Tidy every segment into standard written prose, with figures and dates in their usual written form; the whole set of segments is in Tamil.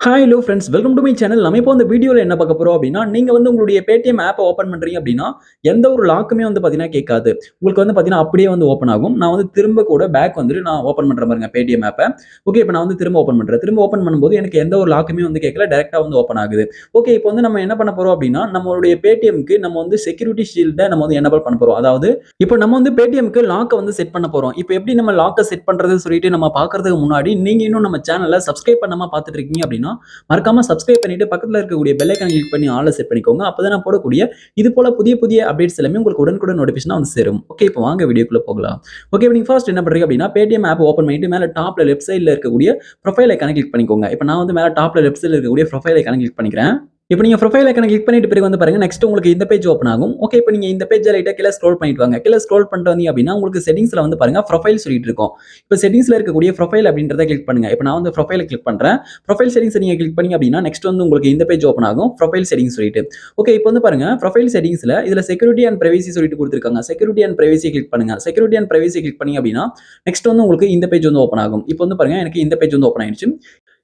Hi hello friends welcome to my channel. நம்ம இப்போ இந்த வீடியோவில் என்ன பார்க்க போறோம் அப்படின்னா, நீங்க வந்து உங்களுடைய பேடிஎம் ஆப்பை ஓப்பன் பண்றீங்க அப்படின்னா, எந்த ஒரு லாக்குமே வந்து பார்த்தீங்கன்னா கேட்காது. உங்களுக்கு வந்து பார்த்தீங்கன்னா அப்படியே வந்து ஓப்பன் ஆகும். நான் வந்து திரும்ப கூட பேக் வந்துட்டு நான் ஓப்பன் பண்ற பாருங்க பேடிஎம் ஆப்பை. ஓகே, இப்போ நான் வந்து திரும்ப ஓப்பன் பண்றேன். திரும்ப ஓப்பன் பண்ணும்போது எனக்கு எந்த ஒரு லாக்குமே வந்து கேட்கல. டைரக்ட்டா வந்து ஓப்பன் ஆகுது. ஓகே, இப்போ வந்து நம்ம என்ன பண்ண போறோம் அப்படின்னா, நம்மளுடைய பேடிஎம்க்கு நம்ம வந்து செக்யூரிட்டி ஷீல்ட நம்ம வந்து எனேபிள் பண்ண போறோம். அதாவது இப்போ நம்ம வந்து பேடிஎம்க்கு லாக்க வந்து செட் பண்ண போறோம். இப்போ எப்படி நம்ம லாக்க செட் பண்றதுன்னு சொல்லிட்டு நம்ம பார்க்கறதுக்கு முன்னாடி, நீங்க இன்னும் நம்ம சேனலை சப்ஸ்கிரைப் பண்ணாம பார்த்துட்டு இருக்கீங்க அப்படின்னா, மறக்காம சப்ஸ்கிரைப் பண்ணிட்டு பக்கத்துல இருக்கக்கூடிய பெல் ஐகானை கிளிக் பண்ணி ஆல்ல செட் பண்ணிக்கோங்க. அப்பதான் நான் போடக்கூடிய இது போல புதிய புதிய அப்டேட்ஸ் எல்லாமே உங்களுக்கு உடனுக்குடன் நோட்டிஃபிகேஷனா வந்து சேரும். ஓகே, இப்போ வாங்க வீடியோக்குள்ள போகலாம். ஓகே, நீங்க ஃபர்ஸ்ட் என்ன பண்றீங்க அப்படின்னா, பேடிஎம் ஆப் ஓப்பன் பண்ணிட்டு மேல டாப்ல லெஃப்ட் சைடுல இருக்கக்கூடிய ப்ரொஃபைல் ஐகானை கிளிக் பண்ணிக்கோங்க. இப்போ நான் வந்து மேல டாப்ல லெஃப்ட் சைடுல இருக்கக்கூடிய ப்ரொஃபைல் ஐகானை கிளிக் பண்ணிக்கிறேன். இப்போ நீங்க ப்ரொஃபைல் ஐகானை கிளிக் பண்ணிட்டு பிறகு வந்து பாருங்க, நெக்ஸ்ட் உங்களுக்கு இந்த பேஜ் ஓப்பன் ஆகும். ஓகே, இப்போ நீங்க இந்த பேஜ்ல லைட்டா கீழ ஸ்க்ரோல் பண்ணிட்டு வாங்க. கீழ ஸ்க்ரோல் பண்ணிட்டு வந்தீங்க அப்படின்னா, உங்களுக்கு செட்டிங்ஸ்ல வந்து பாருங்க ப்ரொஃபைல் சொல்லிட்டு இருக்கும். இப்போ செட்டிங்ஸ்ல இருக்கக்கூடிய ப்ரொஃபைல் அப்படின்றத கிளிக் பண்ணுங்க. இப்போ நான் வந்து ப்ரொஃபைல கிளிக் பண்றேன். ப்ரொஃபைல் செட்டிங்ஸ் நீங்க கிளிக் பண்ணீங்க அப்படின்னா, நெக்ஸ்ட் வந்து உங்களுக்கு இந்த பேஜ் ஓப்பன் ஆகும். ப்ரொஃபைல் செட்டிங்ஸ் சொல்லிட்டு. ஓகே, இப்போ வந்து பாருங்க ப்ரொஃபைல் செட்டிங்ஸ்ல இதுல செக்யூரிட்டி அண்ட் பிரைவசி சொல்லிட்டு கொடுத்திருக்காங்க. செக்யூரிட்டி அண்ட் பிரைவசி கிளிக் பண்ணுங்க. செக்யூரிட்டி அண்ட் பிரைவசி கிளிக் பண்ணீங்க அப்படின்னா, நெக்ஸ்ட் வந்து உங்களுக்கு இந்த பேஜ் வந்து ஓப்பன் ஆகும். இப்போ வந்து பாருங்க எனக்கு இந்த பேஜ் வந்து ஓப்பன் ஆயிடுச்சு.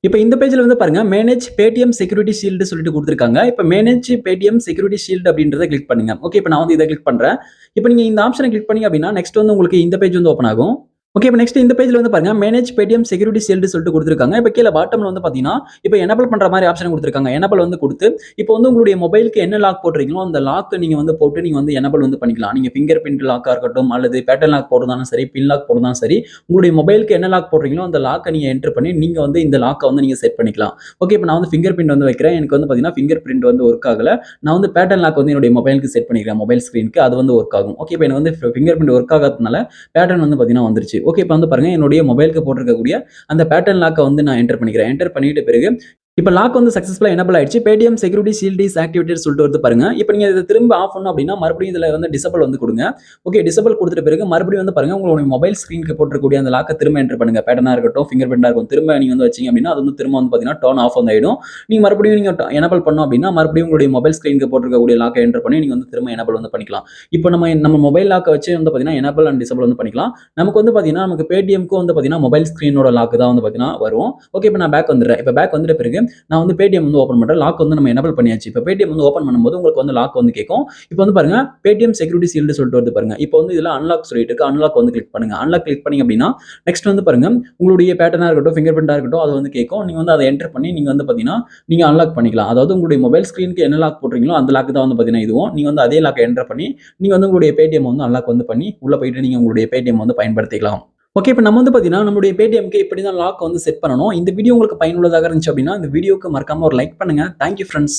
இப்ப இந்த பேஜ்ல வந்து பாருங்க, மேனேஜ் பேடிஎம் செக்யூரிட்டி ஷீல்டு சொல்லிட்டு குடுத்திருக்காங்க. இப்ப மேனேஜ் பேடிஎம் செக்யூரிட்டி ஷீல்டு அப்படின்றத கிளிக் பண்ணுங்க. ஓகே, இப்ப நான் வந்து இத கிளிக் பண்றேன். இப்ப நீங்க இந்த ஆப்ஷன கிளிக் பண்ணீங்க அப்படின்னா, நெக்ஸ்ட் வந்து உங்களுக்கு இந்த பேஜ் வந்து ஓப்பன் ஆகும். ஓகே, இப்ப நெக்ஸ்ட் இந்த பேஜ்ல வந்து பாருங்க, மேனேஜ் பேடிஎம் செக்யூரிட்டி ஷீல்டு சொல்லிட்டு குடுத்திருக்காங்க. இப்ப கீழ பாட்டம்ல வந்து பாத்தீங்கன்னா, இப்ப எனேபிள் பண்ற மாரி ஆப்ஷன் குடுத்திருக்காங்க. எனேபிள் வந்து குடுத்து, இப்போ வந்து உங்களுடைய மொபைலுக்கு என்ன லாக் போடுறீங்களோ, அந்த லாக் நீங்க வந்து போட்டு நீங்க வந்து எனேபிள் வந்து பண்ணிக்கலாம். நீங்க பிங்கர் பிரிண்ட் லாக்கா இருக்கட்டும், அல்லது பேட்டர்ன் லாக் போடுறதாலும் சரி, பின் லாக் போடுறதாலும் சரி, உங்களுடைய மொபைலுக்கு என்ன லாக் போடுறீங்களோ, அந்த லாக்க நீங்க என்டர் பண்ணி, நீங்க வந்து இந்த லாக்க வந்து நீங்க செட் பண்ணிக்கலாம். ஓகே, இப்ப நான் வந்து பிங்கர் பிரிண்ட் வந்து வைக்கிறேன். எனக்கு வந்து பாத்தீங்கன்னா, பிங்கர் பிரிண்ட் வந்து ஒர்க் ஆகல. நான் வந்து பேட்டர்ன் லாக் வந்து என்னுடைய மொபைலுக்கு செட் பண்ணிக்கிறேன். மொபைல் ஸ்கிரீனுக்கு அது வந்து ஒர்க் ஆகும். ஓகே, இப்ப எனக்கு வந்து பிங்கர் பிரிண்ட் ஒர்க் ஆகாததுனால பேட்டர்ன் வந்து பாத்தீங்கன்னா வந்துருச்சு. ஓகே, இப்ப வந்து பாருங்க என்னுடைய மொபைலுக்கு போட்டிருக்கக்கூடிய அந்த பேட்டர்ன் லாக்க வந்து நான் என்டர் பண்ணிக்கிறேன். என்டர் பண்ணிட்ட பிறகு இப்ப லாக் வந்து சக்சஸ்ஃபுல்லா எனேபிள் ஆயிடுச்சு. Paytm security shield is activated சொல்லிட்டு வருது பாருங்க. இப்ப நீங்க இத திரும்ப ஆஃப் பண்ணனும் அப்படின்னா, மறுபடியும் இதுல வந்து டிசேபிள் வந்து குடுங்க. ஓகே, டிசேபிள் குடுத்துட்ட பிறகு மறுபடியும் வந்து பாருங்க, உங்களுடைய மொபைல் ஸ்கிரீனுக்கு போட்டிருக்கக்கூடிய அந்த லாக்க திரும்ப என்டர் பண்ணுங்க. பேட்டர்னா இருக்கட்டும், பிங்கர் பிரிண்டா இருக்கட்டும். திரும்ப நீங்க வந்து வச்சீங்க அப்படின்னா, அது வந்து திரும்ப வந்து பாத்தீங்கன்னா டர்ன் ஆஃப் வந்து ஆயிடும். நீங்க மறுபடியும் நீங்க எனேபிள் பண்ணனும் அப்படின்னா, மறுபடியும் உங்களுடைய மொபைல் ஸ்கிரீனுக்கு போட்டிருக்கக்கூடிய லாக்க என்டர் பண்ணி நீங்க வந்து திரும்ப எனேபிள் வந்து பண்ணிக்கலாம். இப்ப நம்ம மொபைல் லாக்க வச்சு வந்து பாத்தீங்கன்னா எனேபிள் அண்ட் டிசேபிள் வந்து பண்ணிக்கலாம். நமக்கு வந்து பாத்தீங்கன்னா, நமக்கு பேடிஎம்க்கு வந்து பாத்தீங்கன்னா மொபைல் ஸ்கிரீனோட லாக் தான் வந்து பாத்தீங்கன்னா வரும். ஓகே, இப்ப நான் பேக் வந்துடுறேன். இப்ப பேக் வந்துட்ட பிறகு நான் வந்து பேடிஎம் வந்து ஓப்பன் பண்றேன். லாக் வந்து நம்ம எனேபிள் பண்ணியாச்சு. இப்ப பேடிஎம் வந்து ஓப்பன் பண்ணும்போது உங்களுக்கு வந்து லாக் வந்து கேட்கும். இப்ப வந்து பாருங்க, பேடிஎம் செக்யூரிட்டி ஷீல்டு சொல்லிட்டு வருது பாருங்க. இப்ப வந்து இதுல அன்லாக் சொல்லிட்டு இருக்கு. அன்லாக் வந்து கிளிக் பண்ணுங்க. அன்லாக் கிளிக் பண்ணீங்க அப்படின்னா, நெக்ஸ்ட் வந்து பாருங்க, உங்களுடைய பேட்டர்னா இருக்கட்டும், பிங்கர் பிரிண்டா இருக்கட்டும், அது வந்து கேட்கும். நீங்க வந்து அத என்டர் பண்ணி நீங்க வந்து பாத்தீங்கன்னா, நீங்க அன்லாக் பண்ணிக்கலாம். அதாவது உங்களுடைய மொபைல் ஸ்கிரீனுக்கு என்ன லாக் போடுறீங்களோ, அந்த லாக் தான் வந்து பாத்தீங்கன்னா இதுவும். நீங்க வந்து அதே லாக்க என்டர் பண்ணி, நீங்க வந்து உங்களுடைய பேடிஎம் வந்து அன்லாக் வந்து பண்ணி, உள்ள போயிட்டு நீங்க உங்களுடைய பேடிஎம் வந்து பயன்படுத்திக்கலாம். ஓகே, இப்ப நம்ம வந்து பாத்தீங்கன்னா, நம்மளுடைய பேடிஎம்க்கு இப்படி தான் லாக் வந்து செட் பண்ணணும். இந்த வீடியோ உங்களுக்கு பயனுள்ளதாக இருந்துச்சு அப்படின்னா, இந்த வீடியோக்கு மறக்காம ஒரு லைக் பண்ணுங்க. Thank you friends.